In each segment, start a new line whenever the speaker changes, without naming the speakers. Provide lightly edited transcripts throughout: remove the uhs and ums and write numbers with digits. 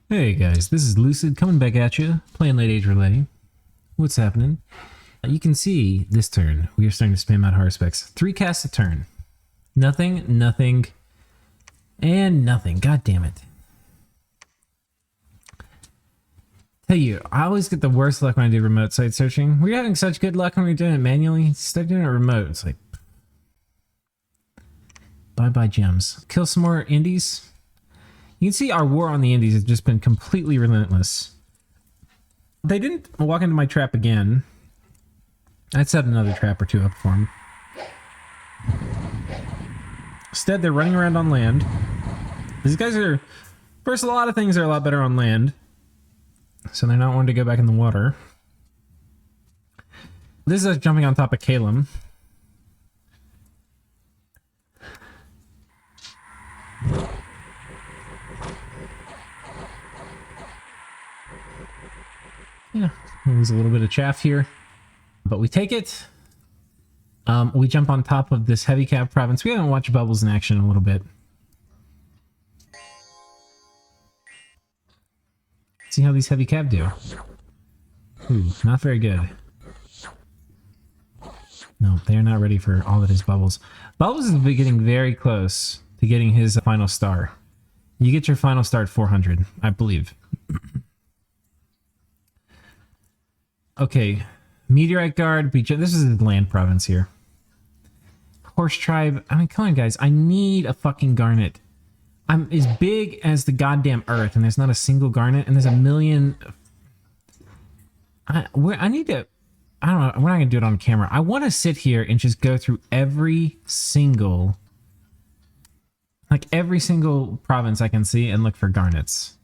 Hey guys, this is Lucid coming back at you, playing Late Age Rlyeh. What's happening? You can see this turn, we are starting to spam out hard specs. 3 casts a turn. Nothing, nothing, and nothing. God damn it. Tell you, I always get the worst luck when I do remote site searching. We're having such good luck when we're doing it manually. Start doing it remote. It's like, bye-bye gems. Kill some more indies. You can see our war on the indies has just been completely relentless. They didn't walk into my trap again. I'd set another trap or two up for them. Instead, they're running around on land. These guys are... First, a lot of things are a lot better on land. So they're not wanting to go back in the water. This is us jumping on top of Calum. Yeah, there's a little bit of chaff here, but we take it. We jump on top of this heavy cap province. We haven't watched bubbles in action in a little bit. See how these heavy cap do. Ooh, not very good. No, they are not ready for all that is Bubbles. Bubbles is getting very close to getting his final star. You get your final star at 400, I believe. Okay, Meteorite Guard. This is the land province here. Horse Tribe. I mean, come on, guys. I need a fucking Garnet. I'm as big as the goddamn Earth, and there's not a single Garnet, and there's a million. I need to. I don't know. We're not gonna do it on camera. I want to sit here and just go through every single province I can see and look for Garnets.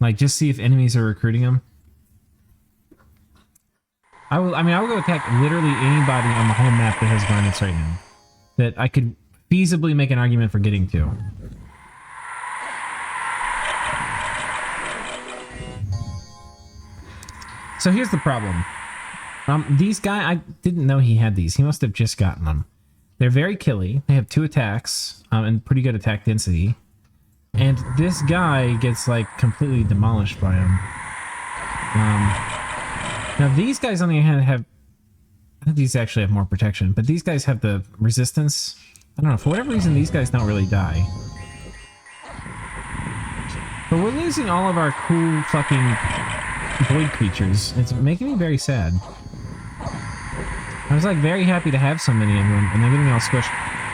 Like, just see if enemies are recruiting them. I will go attack literally anybody on the whole map that has Garnets right now that I could feasibly make an argument for getting to. So here's the problem. These guys, I didn't know he had these. He must have just gotten them. They're very killy. They have 2 attacks and pretty good attack density. And this guy gets like completely demolished by him. Now these guys on the other hand have... I think these actually have more protection, but these guys have the resistance. I don't know, for whatever reason these guys don't really die. But we're losing all of our cool fucking void creatures. It's making me very sad. I was like very happy to have so many of them, and they're getting all squished.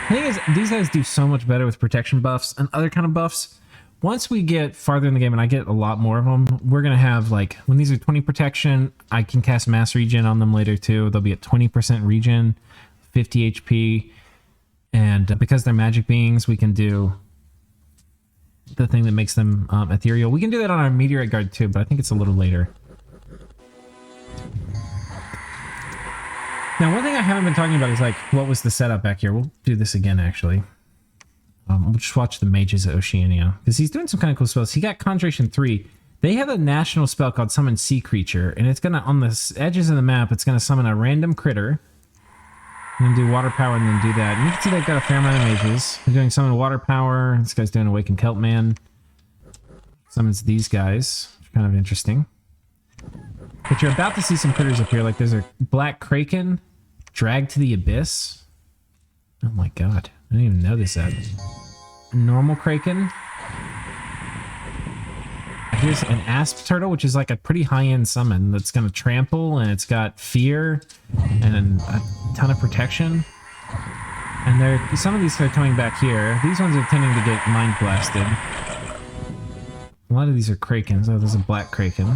The thing is, these guys do so much better with protection buffs and other kind of buffs. Once we get farther in the game and I get a lot more of them, we're going to have, like, when these are 20 protection, I can cast mass regen on them later too. They'll be at 20% regen, 50 HP, and because they're magic beings, we can do the thing that makes them ethereal. We can do that on our Meteorite Guard too, but I think it's a little later. Now, one thing I haven't been talking about is, like, what was the setup back here? We'll do this again, actually. We'll just watch the mages of Oceania, because he's doing some kind of cool spells. He got Conjuration 3. They have a national spell called Summon Sea Creature, and it's going to, on the edges of the map, it's going to summon a random critter, and then do water power, and then do that. And you can see they've got a fair amount of mages. They're doing Summon Water Power. This guy's doing Awakened Kelp Man. Summons these guys, which are kind of interesting. But you're about to see some critters up here, like there's a Black Kraken, Dragged to the Abyss. Oh my god, I didn't even know this yet. Normal Kraken. Here's an Asp Turtle, which is like a pretty high-end summon that's going to trample, and it's got fear and a ton of protection. And some of these are coming back here. These ones are tending to get mind blasted. A lot of these are Krakens. Oh, there's a Black Kraken.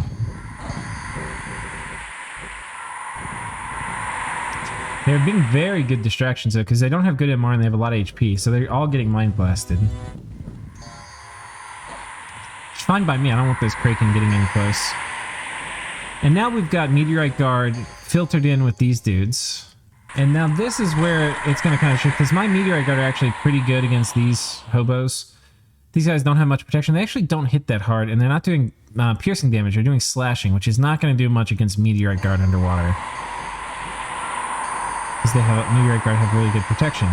They're being very good distractions though, because they don't have good MR and they have a lot of HP, so they're all getting mind blasted. It's fine by me, I don't want those Kraken getting in close. And now we've got Meteorite Guard filtered in with these dudes. And now this is where it's going to kind of shift, because my Meteorite Guard are actually pretty good against these hobos. These guys don't have much protection. They actually don't hit that hard, and they're not doing piercing damage. They're doing slashing, which is not going to do much against Meteorite Guard underwater. Because they have Meteorite Guard have really good protection.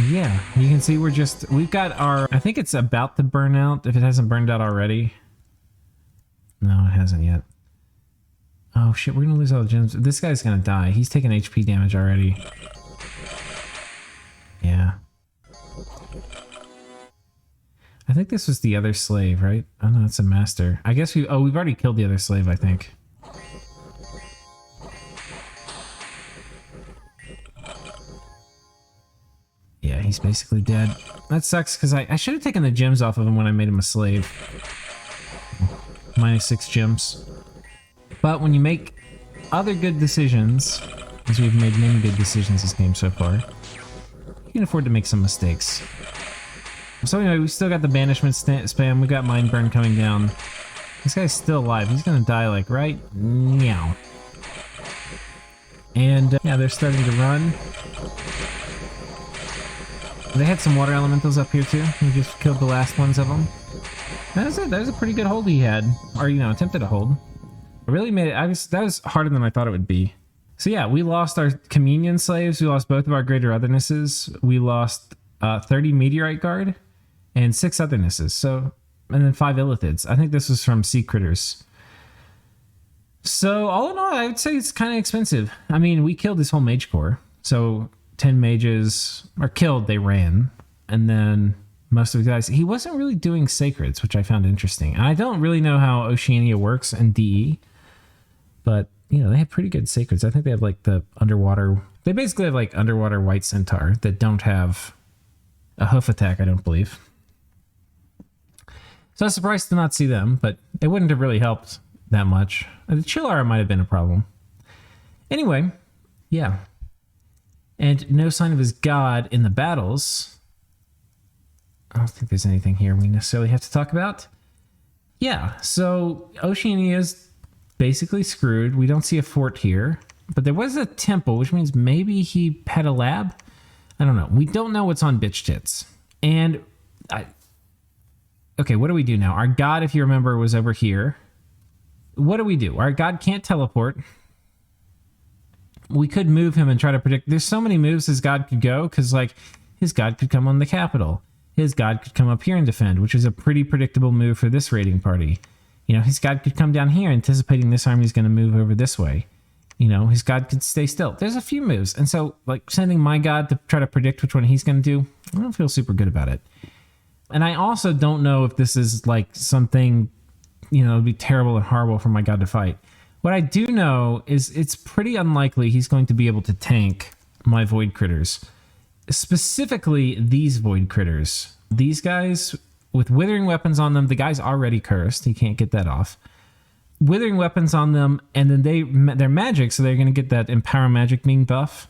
yeah, you can see we've got our, I think it's about to burn out if it hasn't burned out already. No, it hasn't yet. Oh shit, we're gonna lose all the gems. This guy's gonna die. He's taking HP damage already. Yeah. I think this was the other slave, right? Oh no, it's a master. I guess we've already killed the other slave, I think. Yeah, he's basically dead. That sucks, because I should have taken the gems off of him when I made him a slave. -6 gems. But when you make other good decisions, as we've made many good decisions this game so far, you can afford to make some mistakes. So anyway, we still got the banishment spam. We got mind burn coming down. This guy's still alive. He's gonna die like right meow. And yeah, they're starting to run. They had some water elementals up here too. We just killed the last ones of them. That was a pretty good hold he had, or attempted to hold. It really made it. That was harder than I thought it would be. So yeah, we lost our communion slaves. We lost both of our greater othernesses. We lost 30 meteorite guard and 6 othernesses. So, and then 5 illithids. I think this was from sea critters. So all in all, I would say it's kind of expensive. I mean, we killed this whole mage corps. So 10 mages are killed. They ran, and then most of the guys. He wasn't really doing sacreds, which I found interesting. And I don't really know how Oceania works in DE, but they have pretty good sacreds. I think they have like the underwater. They basically have like underwater white centaur that don't have a hoof attack, I don't believe. So I was surprised to not see them, but it wouldn't have really helped that much. The Chillara might have been a problem. Anyway, yeah. And no sign of his god in the battles. I don't think there's anything here we necessarily have to talk about. Yeah, so Oceania is basically screwed. We don't see a fort here, but there was a temple, which means maybe he had a lab. I don't know. We don't know what's on Bitch Tits. And okay, what do we do now? Our god, if you remember, was over here. What do we do? Our god can't teleport. We could move him and try to predict. There's so many moves his god could go, because like his god could come on the capital. His god could come up here and defend, which is a pretty predictable move for this raiding party. His god could come down here anticipating this army is going to move over this way. His god could stay still. There's a few moves. And so like sending my god to try to predict which one he's going to do, I don't feel super good about it. And I also don't know if this is like something, it'd be terrible and horrible for my god to fight. What I do know is it's pretty unlikely he's going to be able to tank my void critters. Specifically, these void critters. These guys with withering weapons on them, the guy's already cursed. He can't get that off. Withering weapons on them, and then they're magic, so they're going to get that Empower Magic being buff.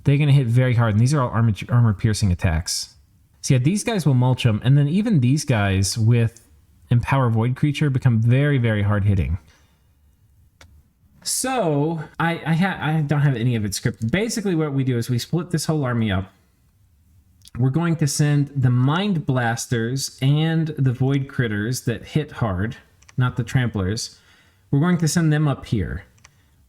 They're going to hit very hard, and these are all armor-piercing attacks. So yeah, these guys will mulch them, and then even these guys with Empower Void Creature become very, very hard-hitting. So, I don't have any of it scripted. Basically, what we do is we split this whole army up. We're going to send the Mind Blasters and the Void Critters that hit hard, not the Tramplers. We're going to send them up here.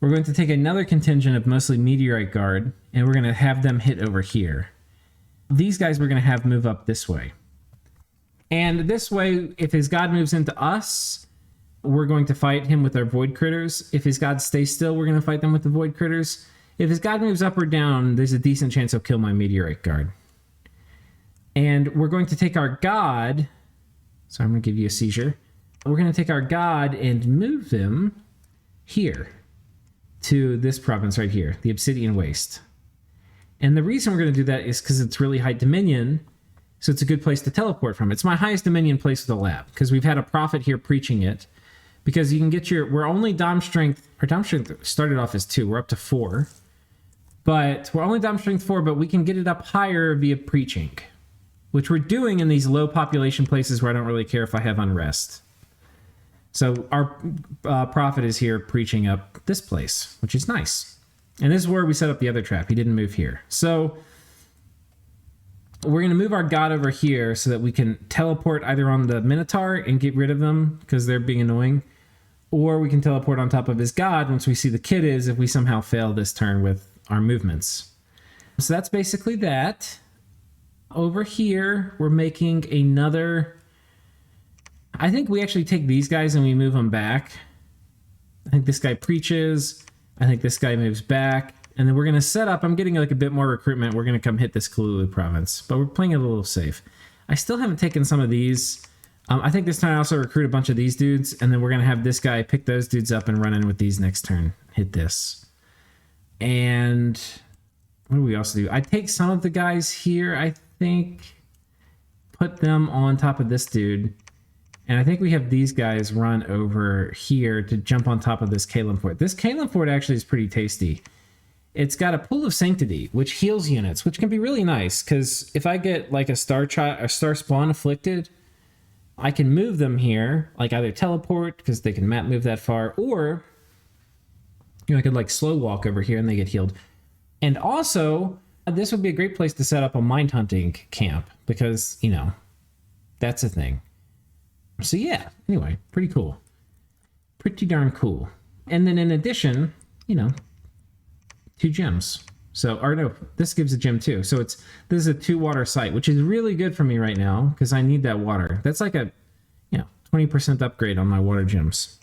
We're going to take another contingent of mostly Meteorite Guard, and we're going to have them hit over here. These guys we're going to have move up this way. And this way, if his god moves into us, we're going to fight him with our Void Critters. If his god stays still, we're going to fight them with the Void Critters. If his god moves up or down, there's a decent chance he'll kill my Meteorite Guard. And we're going to take our god... So I'm going to give you a seizure. We're going to take our god and move him here to this province right here, the Obsidian Waste. And the reason we're going to do that is because it's really high dominion, so it's a good place to teleport from. It's my highest dominion place with a lab, because we've had a prophet here preaching it. Because you can get we're only Dom Strength, our Dom Strength started off as 2, we're up to 4. But we're only Dom Strength 4, but we can get it up higher via preaching, which we're doing in these low population places where I don't really care if I have unrest. So our prophet is here preaching up this place, which is nice. And this is where we set up the other trap. He didn't move here. So we're going to move our god over here so that we can teleport either on the Minotaur and get rid of them because they're being annoying, or we can teleport on top of his god once we see the kid is if we somehow fail this turn with our movements. So that's basically that. Over here, we're making another... I think we actually take these guys and we move them back. I think this guy preaches. I think this guy moves back. And then we're going to set up... I'm getting like a bit more recruitment. We're going to come hit this Kalulu province. But we're playing it a little safe. I still haven't taken some of these. I think this time I also recruit a bunch of these dudes. And then we're going to have this guy pick those dudes up and run in with these next turn. Hit this. And what do we also do? I take some of the guys here, I think. Put them on top of this dude. And I think we have these guys run over here to jump on top of this Kalem Fort. This Kalem Fort actually is pretty tasty. It's got a Pool of Sanctity, which heals units, which can be really nice. Because if I get like a Star Spawn afflicted, I can move them here, like either teleport, because they can map move that far, or I could like slow walk over here and they get healed. And also, this would be a great place to set up a mind hunting camp, because, you know, that's a thing. So yeah, anyway, pretty cool. Pretty darn cool. And then in addition, you know, 2 gems. So, or no, this gives a gem too. So this is a 2 water site, which is really good for me right now because I need that water. That's like a, you know, 20% upgrade on my water gems.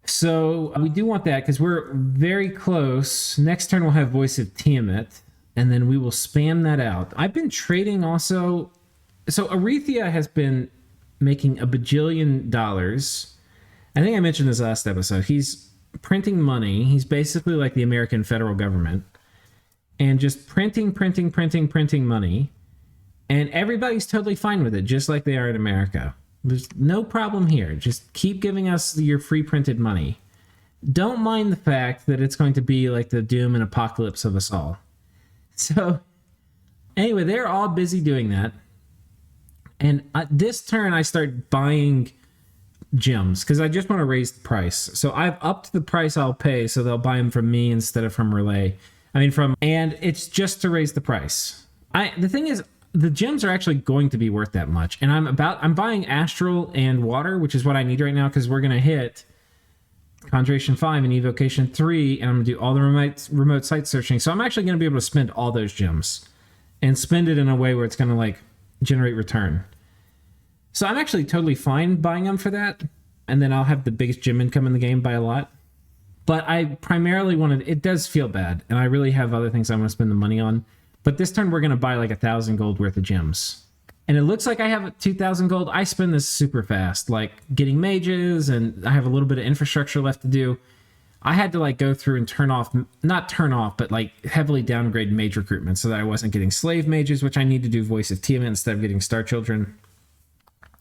So we do want that because we're very close. Next turn we'll have Voice of Tiamat, and then we will spam that out. I've been trading also. So Rlyeh has been making a bajillion dollars. I think I mentioned this last episode. He's printing money. He's basically like the American federal government and just printing money. And everybody's totally fine with it, just like they are in America. There's no problem here. Just keep giving us your free printed money. Don't mind the fact that it's going to be like the doom and apocalypse of us all. So anyway, they're all busy doing that. And this turn I start buying gems because I just want to raise the price. So I've upped the price I'll pay so they'll buy them from me instead of from Rlyeh. And it's just to raise the price. The thing is, the gems are actually going to be worth that much. And I'm buying Astral and Water, which is what I need right now because we're going to hit Conjuration 5 and Evocation 3, and I'm going to do all the remote site searching. So I'm actually going to be able to spend all those gems and spend it in a way where it's going to like generate return. So I'm actually totally fine buying them for that. And then I'll have the biggest gem income in the game by a lot. But I primarily wanted, it does feel bad. And I really have other things I want to spend the money on. But this turn we're going to buy like 1,000 gold worth of gems. And it looks like I have 2,000 gold. I spend this super fast, like getting mages, and I have a little bit of infrastructure left to do. I had to like go through and not turn off, but like heavily downgrade mage recruitment so that I wasn't getting slave mages, which I need to do Voice of Tiamat instead of getting Star Children.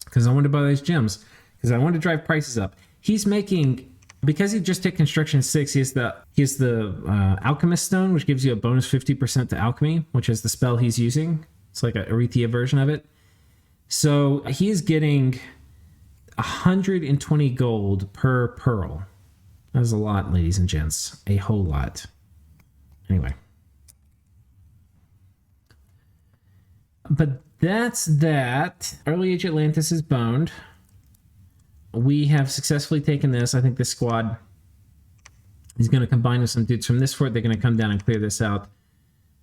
Because I wanted to buy those gems. Because I wanted to drive prices up. He's making, because he just hit Construction 6, he has the Alchemist Stone, which gives you a bonus 50% to Alchemy, which is the spell he's using. It's like a Rlyeh version of it. So he's getting 120 gold per pearl. That is a lot, ladies and gents. A whole lot. Anyway. But that's that. Early Age Atlantis is boned. We have successfully taken this. I think this squad is going to combine with some dudes from this fort. They're going to come down and clear this out.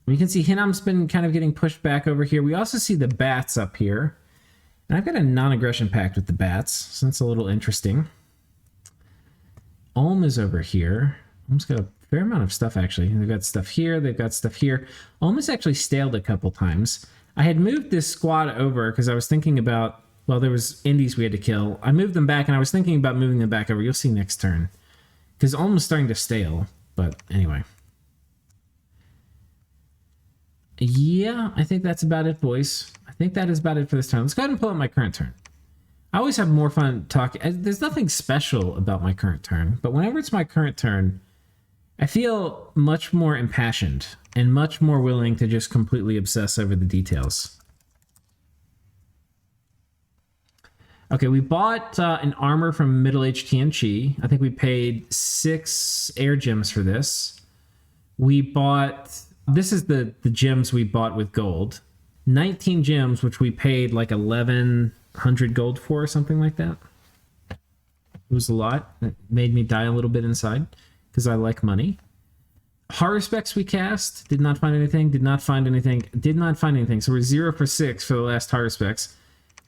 You can see Hinam's been kind of getting pushed back over here. We also see the bats up here. And I've got a non-aggression pact with the bats, so that's a little interesting. Ulm is over here. Ulm's got a fair amount of stuff, actually. They've got stuff here. They've got stuff here. Ulm has actually staled a couple times. I had moved this squad over because I was thinking about, well, there was Indies we had to kill. I moved them back, and I was thinking about moving them back over. You'll see next turn. Because Ulm is starting to stale, but anyway. Yeah, I think that's about it, boys. I think that is about it for this turn. Let's go ahead and pull up my current turn. I always have more fun talking. There's nothing special about my current turn, but whenever it's my current turn, I feel much more impassioned and much more willing to just completely obsess over the details. Okay, we bought an armor from Middle-Aged Tianqi. I think we paid 6 air gems for this. We bought... This is the gems we bought with gold. 19 gems, which we paid like 1,100 gold for or something like that. It was a lot. It made me die a little bit inside because I like money. Horror Specs we cast. Did not find anything. Did not find anything. Did not find anything. So we're 0 for 6 for the last Horror Specs.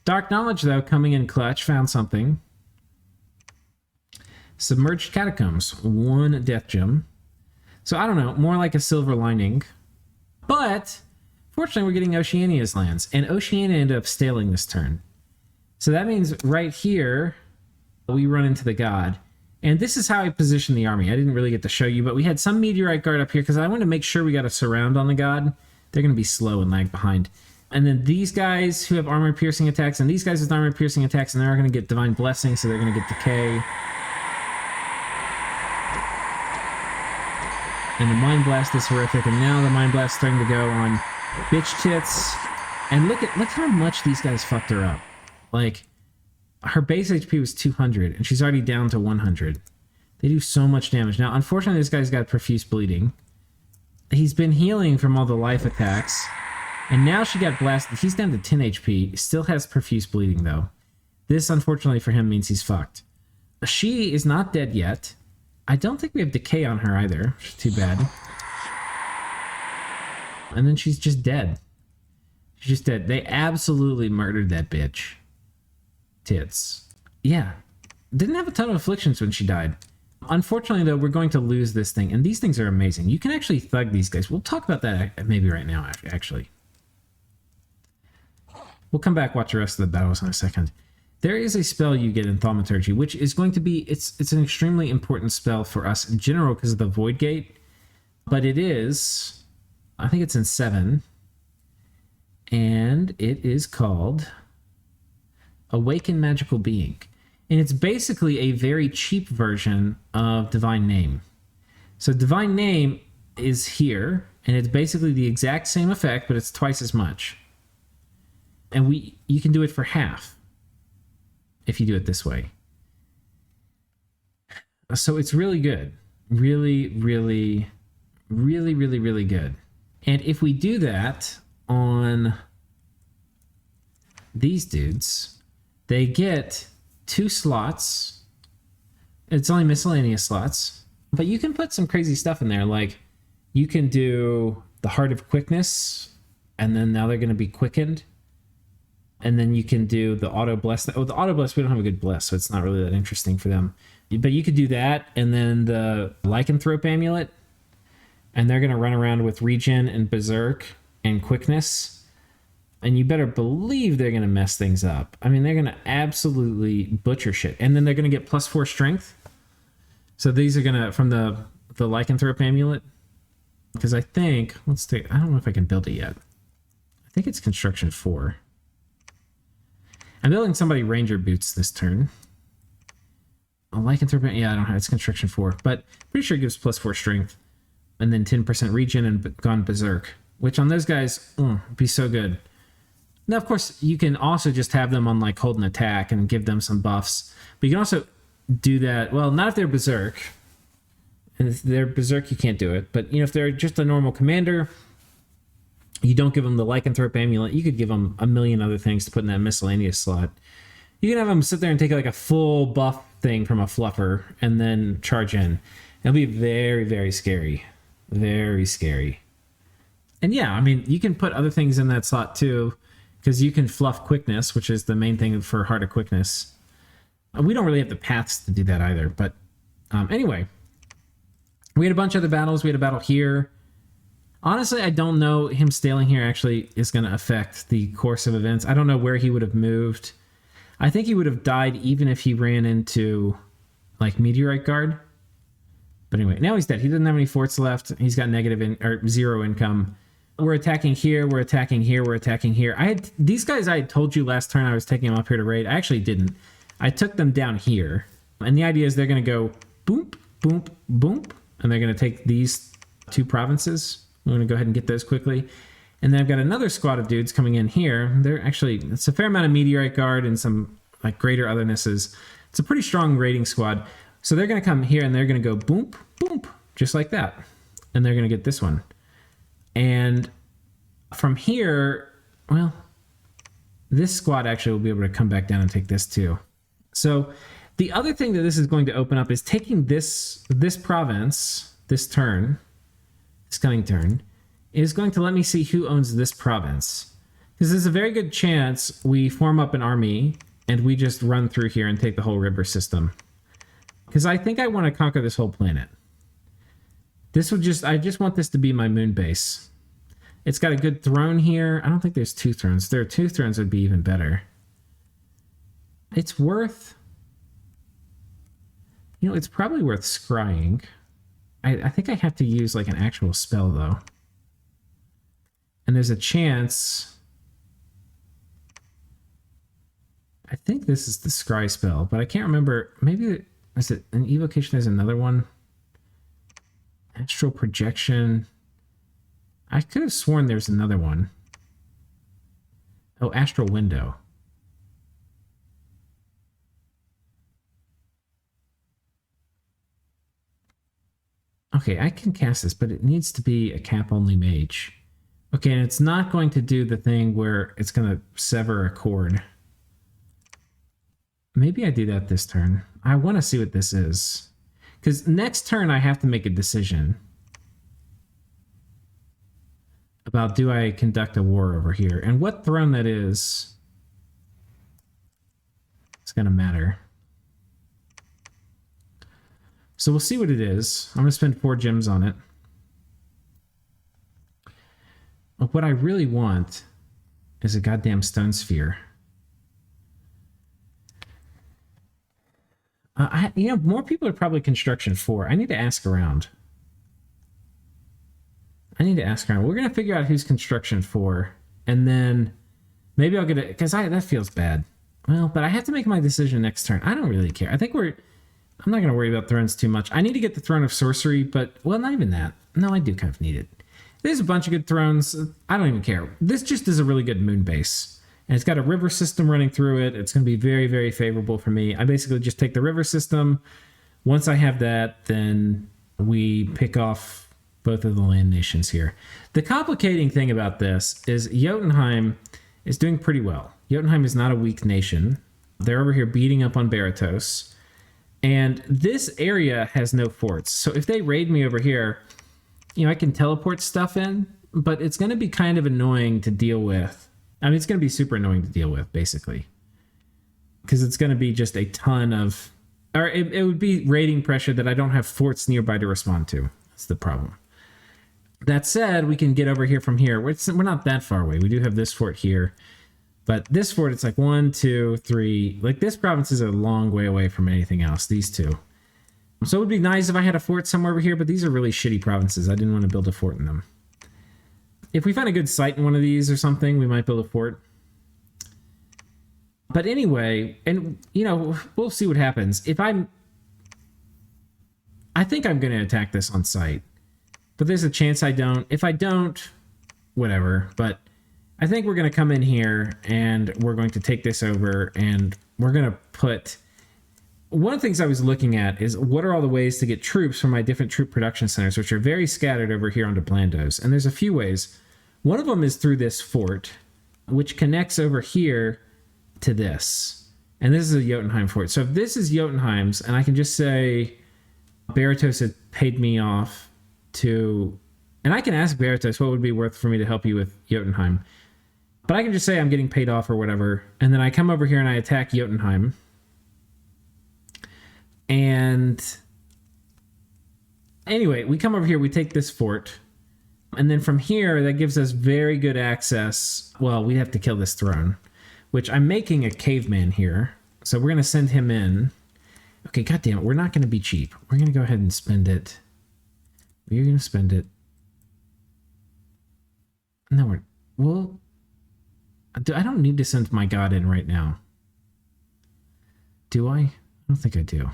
Dark Knowledge, though, coming in clutch. Found something. Submerged Catacombs. 1 Death Gem. So I don't know. More like a Silver Lining. But fortunately, we're getting Oceania's lands. And Oceania ended up staling this turn. So that means right here, we run into the god. And this is how I position the army. I didn't really get to show you, but we had some Meteorite Guard up here because I want to make sure we got a surround on the god. They're going to be slow and lag behind. And then these guys who have armor-piercing attacks, and these guys with armor-piercing attacks, and they're going to get Divine Blessing, so they're going to get Decay. And the Mind Blast is horrific, and now the Mind Blast is starting to go on Bitch Tits. And look how much these guys fucked her up. Like, her base HP was 200, and she's already down to 100. They do so much damage. Now, unfortunately, this guy's got Profuse Bleeding. He's been healing from all the life attacks, and now she got blasted. He's down to 10 HP. Still has Profuse Bleeding, though. This, unfortunately for him, means he's fucked. She is not dead yet. I don't think we have Decay on her either, which is too bad. And then she's just dead. She's just dead. They absolutely murdered that bitch. Tits. Yeah. Didn't have a ton of afflictions when she died. Unfortunately, though, we're going to lose this thing. And these things are amazing. You can actually thug these guys. We'll talk about that maybe right now, actually. We'll come back, watch the rest of the battles in a second. There is a spell you get in Thaumaturgy, which is going to be... It's an extremely important spell for us in general because of the Void Gate. But it is... I think it's in 7. And it is called... Awaken Magical Being. And it's basically a very cheap version of Divine Name. So Divine Name is here, and it's basically the exact same effect, but it's twice as much. And you can do it for half if you do it this way. So it's really good. Really, really, really, really, really good. And if we do that on these dudes... They get 2 slots. It's only miscellaneous slots. But you can put some crazy stuff in there. Like, you can do the Heart of Quickness, and then now they're going to be quickened. And then you can do the Auto Bless. Oh, the Auto Bless, we don't have a good Bless, so it's not really that interesting for them. But you could do that, and then the Lycanthrope Amulet. And they're going to run around with Regen and Berserk and Quickness. And you better believe they're going to mess things up. I mean, they're going to absolutely butcher shit. And then they're going to get +4 strength. So these are going to, from the Lycanthrope Amulet. Because I think, I don't know if I can build it yet. I think it's Construction 4. I'm building somebody Ranger Boots this turn. A Lycanthrope, yeah, I don't have, it's Construction 4. But pretty sure it gives +4 strength. And then 10% regen and gone Berserk. Which on those guys, would be so good. Now, of course, you can also just have them on, like, hold an attack and give them some buffs. But you can also do that... Well, not if they're Berserk. And if they're Berserk, you can't do it. But, you know, if they're just a normal commander, you don't give them the Lycanthrope Amulet. You could give them a million other things to put in that miscellaneous slot. You can have them sit there and take, like, a full buff thing from a fluffer and then charge in. It'll be very, very scary. Very scary. And, yeah, I mean, you can put other things in that slot, too. Because you can fluff Quickness, which is the main thing for Heart of Quickness. We don't really have the paths to do that either. But anyway, we had a bunch of other battles. We had a battle here. Honestly, I don't know him staling here actually is going to affect the course of events. I don't know where he would have moved. I think he would have died even if he ran into, like, Meteorite Guard. But anyway, now he's dead. He doesn't have any forts left. He's got or 0 income. We're attacking here, we're attacking here, we're attacking here. These guys I had told you last turn I was taking them up here to raid. I actually didn't. I took them down here. And the idea is they're going to go boom, boom, boom. And they're going to take these 2 provinces. I'm going to go ahead and get those quickly. And then I've got another squad of dudes coming in here. It's a fair amount of Meteorite Guard and some, like, greater othernesses. It's a pretty strong raiding squad. So they're going to come here and they're going to go boom, boom, just like that. And they're going to get this one. And from here, well, this squad actually will be able to come back down and take this too. So the other thing that this is going to open up is taking this province, this turn, this coming turn, is going to let me see who owns this province. Because there's a very good chance we form up an army and we just run through here and take the whole river system. Because I think I want to conquer this whole planet. I just want this to be my moon base. It's got a good throne here. I don't think there's 2 thrones. If there are 2 thrones, would be even better. It's worth... it's probably worth scrying. I think I have to use like an actual spell though. And there's a chance... I think this is the scry spell, but I can't remember. Maybe, is it an evocation? There's another one. Astral projection. I could have sworn there's another one. Oh, astral window. Okay, I can cast this, but it needs to be a cap-only mage. Okay, and it's not going to do the thing where it's going to sever a cord. Maybe I do that this turn. I want to see what this is. Because next turn I have to make a decision about do I conduct a war over here. And what throne that is going to matter. So we'll see what it is. I'm going to spend 4 gems on it. But what I really want is a goddamn stone sphere. More people are probably construction 4. I need to ask around. We're going to figure out who's construction 4. And then maybe I'll get it. Because that feels bad. Well, but I have to make my decision next turn. I don't really care. I'm not going to worry about thrones too much. I need to get the Throne of Sorcery, but, well, not even that. No, I do kind of need it. There's a bunch of good thrones. I don't even care. This just is a really good moon base. And it's got a river system running through it. It's going to be very, very favorable for me. I basically just take the river system. Once I have that, then we pick off both of the land nations here. The complicating thing about this is Jotunheim is doing pretty well. Jotunheim is not a weak nation. They're over here beating up on Baratos. And this area has no forts. So if they raid me over here, I can teleport stuff in, but it's going to be kind of annoying to deal with. I mean, it's going to be super annoying to deal with, basically. Because it's going to be just a ton of... Or it would be raiding pressure that I don't have forts nearby to respond to. That's the problem. That said, we can get over here from here. We're not that far away. We do have this fort here. But this fort, it's like 1, 2, 3... Like, this province is a long way away from anything else. These two. So it would be nice if I had a fort somewhere over here, but these are really shitty provinces. I didn't want to build a fort in them. If we find a good site in one of these or something, we might build a fort. But anyway, and, we'll see what happens. I think I'm going to attack this on site. But there's a chance I don't. If I don't, whatever. But I think we're going to come in here and we're going to take this over and we're going to put... One of the things I was looking at is what are all the ways to get troops from my different troop production centers, which are very scattered over here onto Blandos. And there's a few ways. One of them is through this fort, which connects over here to this. And this is a Jotunheim fort. So if this is Jotunheim's, and I can just say Baratos had paid me off to... And I can ask Baratos what would be worth for me to help you with Jotunheim. But I can just say I'm getting paid off or whatever. And then I come over here and I attack Jotunheim. And anyway, we come over here, we take this fort. And then from here, that gives us very good access. Well, we have to kill this throne, which I'm making a caveman here. So we're going to send him in. Okay, goddamn it. We're not going to be cheap. We're going to go ahead and spend it. We're going to spend it. No, I don't need to send my god in right now. Do I? I don't think I do.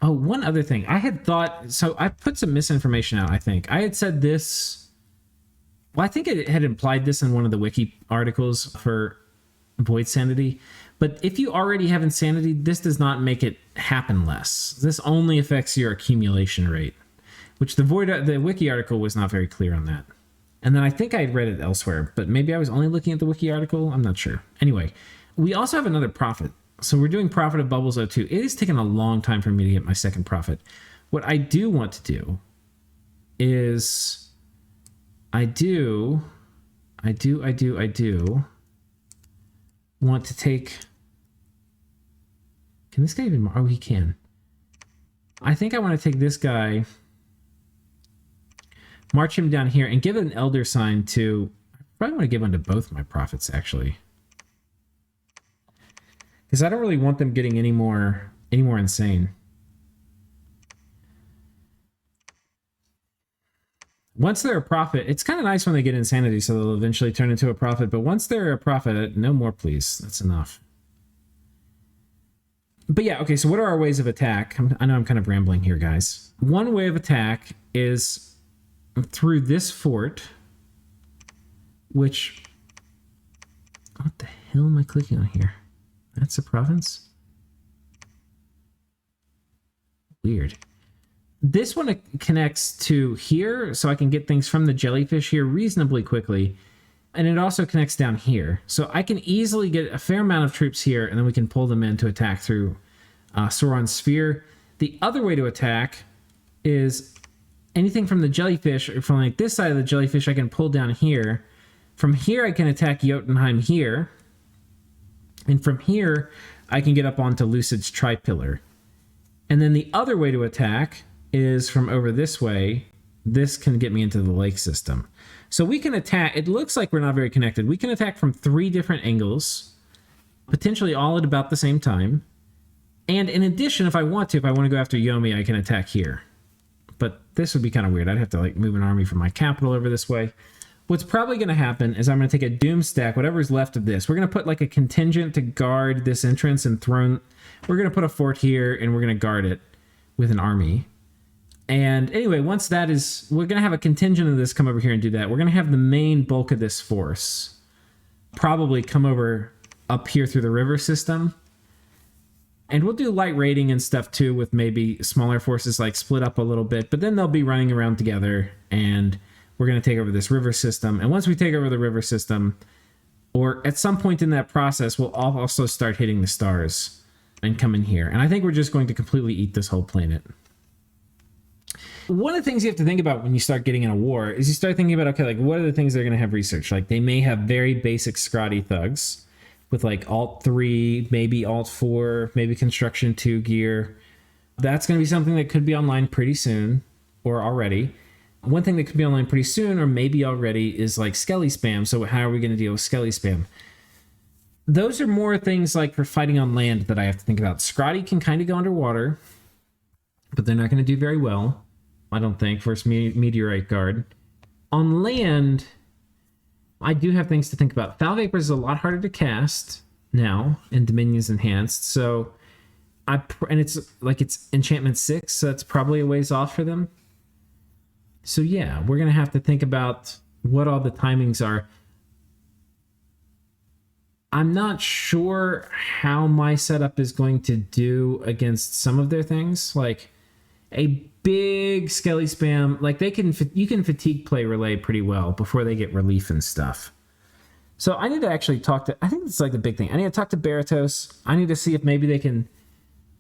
Oh, one other thing. I had thought... So I put some misinformation out, I think. I had said this... Well, I think it had implied this in one of the wiki articles for Void Sanity. But if you already have Insanity, this does not make it happen less. This only affects your accumulation rate. Which the wiki article was not very clear on that. And then I think I had read it elsewhere. But maybe I was only looking at the wiki article. I'm not sure. Anyway, we also have another prophet. So we're doing profit of bubbles 02. It is taking a long time for me to get my second profit. What I do want to do is I do want to take... Can this guy even... Oh, he can. I think I want to take this guy, march him down here, and give an elder sign to... I probably want to give one to both my prophets, actually. Because I don't really want them getting any more insane. Once they're a prophet, it's kind of nice when they get insanity, so they'll eventually turn into a prophet. But once they're a prophet, no more, please. That's enough. But yeah, okay, so what are our ways of attack? I know I'm kind of rambling here, guys. One way of attack is through this fort, which... What the hell am I clicking on here? That's a province? Weird. This one connects to here, so I can get things from the jellyfish here reasonably quickly. And it also connects down here. So I can easily get a fair amount of troops here, and then we can pull them in to attack through Sauron's sphere. The other way to attack is anything from the jellyfish, or from like this side of the jellyfish, I can pull down here. From here, I can attack Jotunheim here. And from here, I can get up onto Lucid's Tri-Pillar. And then the other way to attack is from over this way. This can get me into the lake system. So we can attack, it looks like we're not very connected. We can attack from 3 different angles, potentially all at about the same time. And in addition, if I want to go after Yomi, I can attack here. But this would be kind of weird. I'd have to like move an army from my capital over this way. What's probably going to happen is I'm going to take a doom stack, whatever's left of this. We're going to put like a contingent to guard this entrance and throne. We're going to put a fort here and we're going to guard it with an army. And anyway, once that is, we're going to have a contingent of this come over here and do that. We're going to have the main bulk of this force probably come over up here through the river system. And we'll do light raiding and stuff too, with maybe smaller forces like split up a little bit, but then they'll be running around together and we're going to take over this river system. And once we take over the river system, or at some point in that process, we'll also start hitting the stars and come in here. And I think we're just going to completely eat this whole planet. One of the things you have to think about when you start getting in a war is you start thinking about, okay, like what are the things they're going to have research? Like they may have very basic scrawny thugs with like Alt 3, maybe Alt 4, maybe Construction 2 gear. That's going to be something that could be online pretty soon or already. One thing that could be online pretty soon or maybe already is like Skelly spam. So how are we going to deal with Skelly spam? Those are more things like for fighting on land that I have to think about. Scrotty can kind of go underwater, but they're not going to do very well, I don't think, versus Meteorite Guard. On land, I do have things to think about. Foul Vapor is a lot harder to cast now in Dominion's Enhanced, so and it's like it's Enchantment 6, so that's probably a ways off for them. So yeah, we're going to have to think about what all the timings are. I'm not sure how my setup is going to do against some of their things. Like a big Skelly spam, like you can fatigue play Rlyeh pretty well before they get relief and stuff. So I need to actually talk to, I think it's like the big thing. I need to talk to Baratos. I need to see if maybe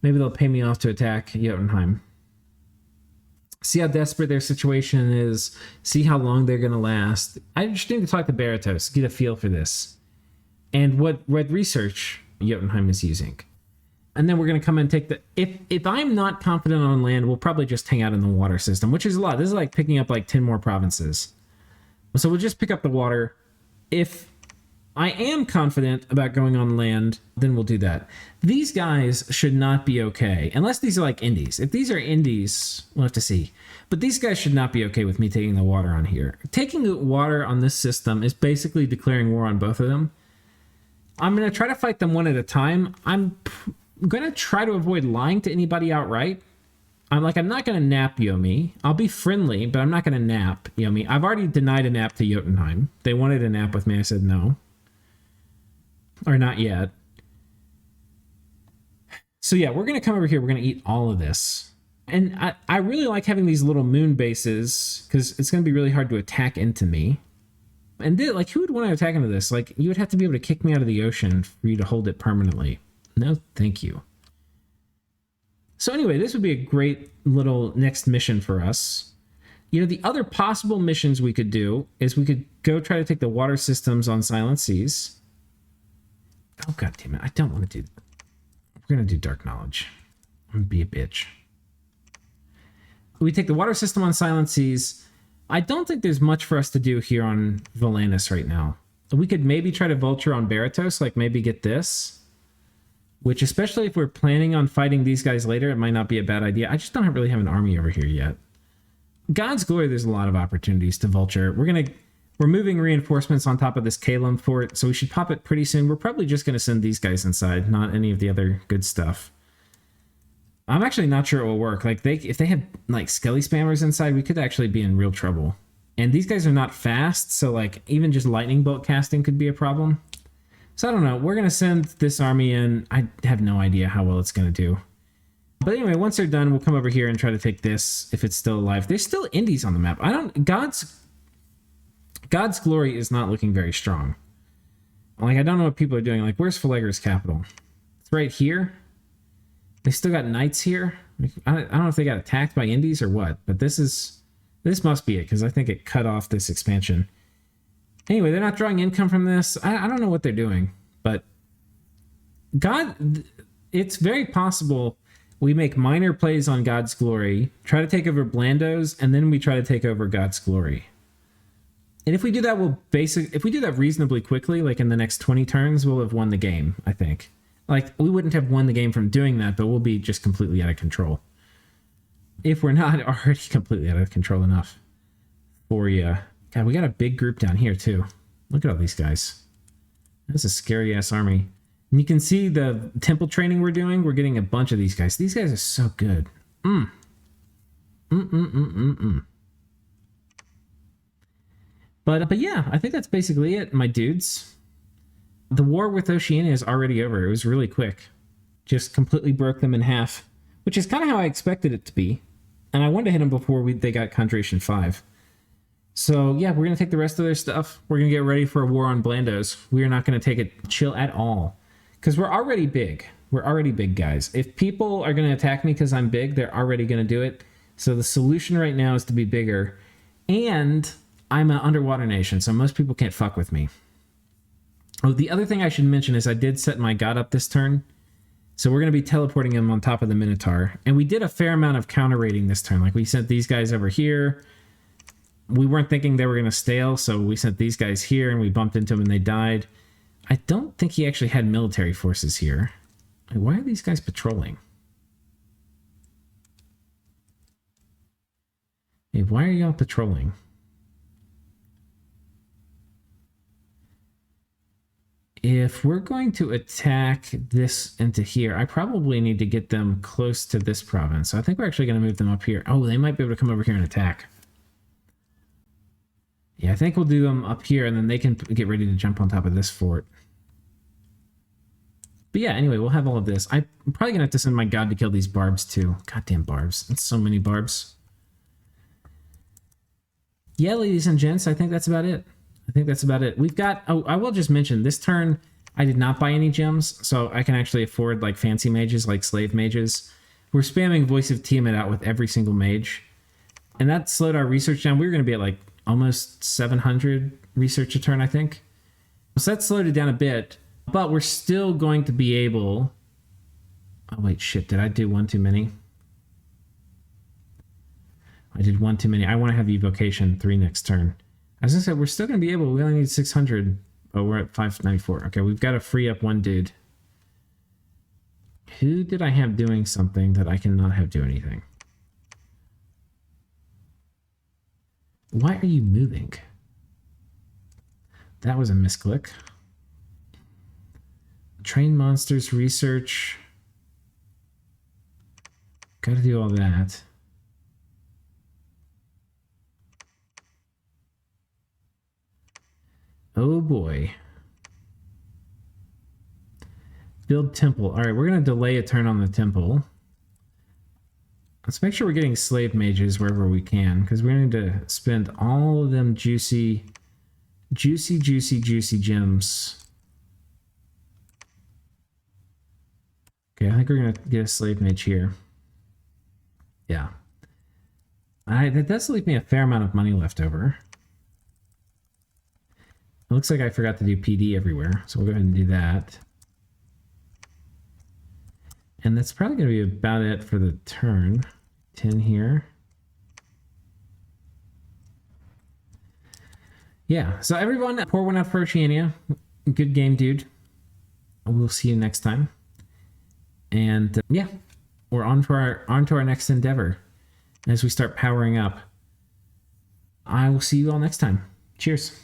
they'll pay me off to attack Jotunheim. See how desperate their situation is. See how long they're going to last. I just need to talk to Baratos, get a feel for this. And what research Jotunheim is using. And then we're going to come and take the... If I'm not confident on land, we'll probably just hang out in the water system, which is a lot. This is like picking up like 10 more provinces. So we'll just pick up the water. If I am confident about going on land, then we'll do that. These guys should not be okay, unless these are like indies. If these are indies, we'll have to see. But these guys should not be okay with me taking the water on here. Taking the water on this system is basically declaring war on both of them. I'm going to try to fight them one at a time. I'm going to try to avoid lying to anybody outright. I'm not going to nap Yomi. I'll be friendly, but I'm not going to nap Yomi. I've already denied a nap to Jotunheim. They wanted a nap with me. I said no. Or not yet. So yeah, we're going to come over here. We're going to eat all of this. And I really like having these little moon bases because it's going to be really hard to attack into me. And like, who would want to attack into this? Like, you would have to be able to kick me out of the ocean for you to hold it permanently. No, thank you. So anyway, this would be a great little next mission for us. You know, the other possible missions we could do is we could go try to take the water systems on Silent Seas. Oh, God damn it. I don't want to do that. We're going to do Dark Knowledge. I'm going to be a bitch. We take the water system on Silent Seas. I don't think there's much for us to do here on Volanus right now. We could maybe try to vulture on Baratos, like maybe get this. Which, especially if we're planning on fighting these guys later, it might not be a bad idea. I just don't really have an army over here yet. God's Glory, there's a lot of opportunities to vulture. We're moving reinforcements on top of this Kalem fort, so we should pop it pretty soon. We're probably just going to send these guys inside, not any of the other good stuff. I'm actually not sure it will work. Like, if they had, like, Skelly Spammers inside, we could actually be in real trouble. And these guys are not fast, so, like, even just lightning bolt casting could be a problem. So I don't know. We're going to send this army in. I have no idea how well it's going to do. But anyway, once they're done, we'll come over here and try to take this if it's still alive. There's still Indies on the map. God's Glory is not looking very strong. Like, I don't know what people are doing. Like, where's Phalegra's capital? It's right here. They still got knights here. I don't know if they got attacked by Indies or what, but this must be it, because I think it cut off this expansion. Anyway, they're not drawing income from this. I don't know what they're doing, but it's very possible we make minor plays on God's Glory, try to take over Blandos, and then we try to take over God's Glory. And if we do that, if we do that reasonably quickly, like in the next 20 turns, we'll have won the game, I think. Like, we wouldn't have won the game from doing that, but we'll be just completely out of control. If we're not already completely out of control enough for you. God, we got a big group down here, too. Look at all these guys. That's a scary-ass army. And you can see the temple training we're doing. We're getting a bunch of these guys. These guys are so good. But yeah, I think that's basically it, my dudes. The war with Oceania is already over. It was really quick. Just completely broke them in half, which is kind of how I expected it to be. And I wanted to hit them before they got Conjuration 5. So yeah, we're going to take the rest of their stuff. We're going to get ready for a war on Blandos. We are not going to take it chill at all. Because we're already big. We're already big, guys. If people are going to attack me because I'm big, they're already going to do it. So the solution right now is to be bigger. And I'm an underwater nation, so most people can't fuck with me. Oh, the other thing I should mention is I did set my god up this turn. So we're going to be teleporting him on top of the Minotaur. And we did a fair amount of counter raiding this turn. Like, we sent these guys over here. We weren't thinking they were going to stale, so we sent these guys here, and we bumped into them, and they died. I don't think he actually had military forces here. Why are these guys patrolling? Hey, why are y'all patrolling? If we're going to attack this into here, I probably need to get them close to this province. So I think we're actually going to move them up here. Oh, they might be able to come over here and attack. Yeah, I think we'll do them up here, and then they can get ready to jump on top of this fort. But yeah, anyway, we'll have all of this. I'm probably going to have to send my god to kill these barbs, too. Goddamn barbs. That's so many barbs. Yeah, ladies and gents, I think that's about it. We've got... Oh, I will just mention, this turn, I did not buy any gems, so I can actually afford, like, fancy mages, like slave mages. We're spamming Voice of Tiamat out with every single mage. And that slowed our research down. We were going to be at, like, almost 700 research a turn, I think. So that slowed it down a bit, but we're still going to be able... Oh, wait, shit, did I do one too many? I did one too many. I want to have Evocation 3 next turn. As I said, we're still going to be able... We only need 600. Oh, we're at 594. Okay, we've got to free up one dude. Who did I have doing something that I cannot have do anything? Why are you moving? That was a misclick. Train monsters, research. Gotta do all that. Oh boy. Build temple. All right, we're going to delay a turn on the temple. Let's make sure we're getting slave mages wherever we can, because we need to spend all of them juicy gems. Okay, I think we're going to get a slave mage here. Yeah. That does leave me a fair amount of money left over. It looks like I forgot to do PD everywhere, so we'll go ahead and do that. And that's probably going to be about it for the turn. 10 here. Yeah, so everyone, pour one out for Oceania. Good game, dude. We'll see you next time. And yeah, we're on to our next endeavor. As we start powering up, I will see you all next time. Cheers.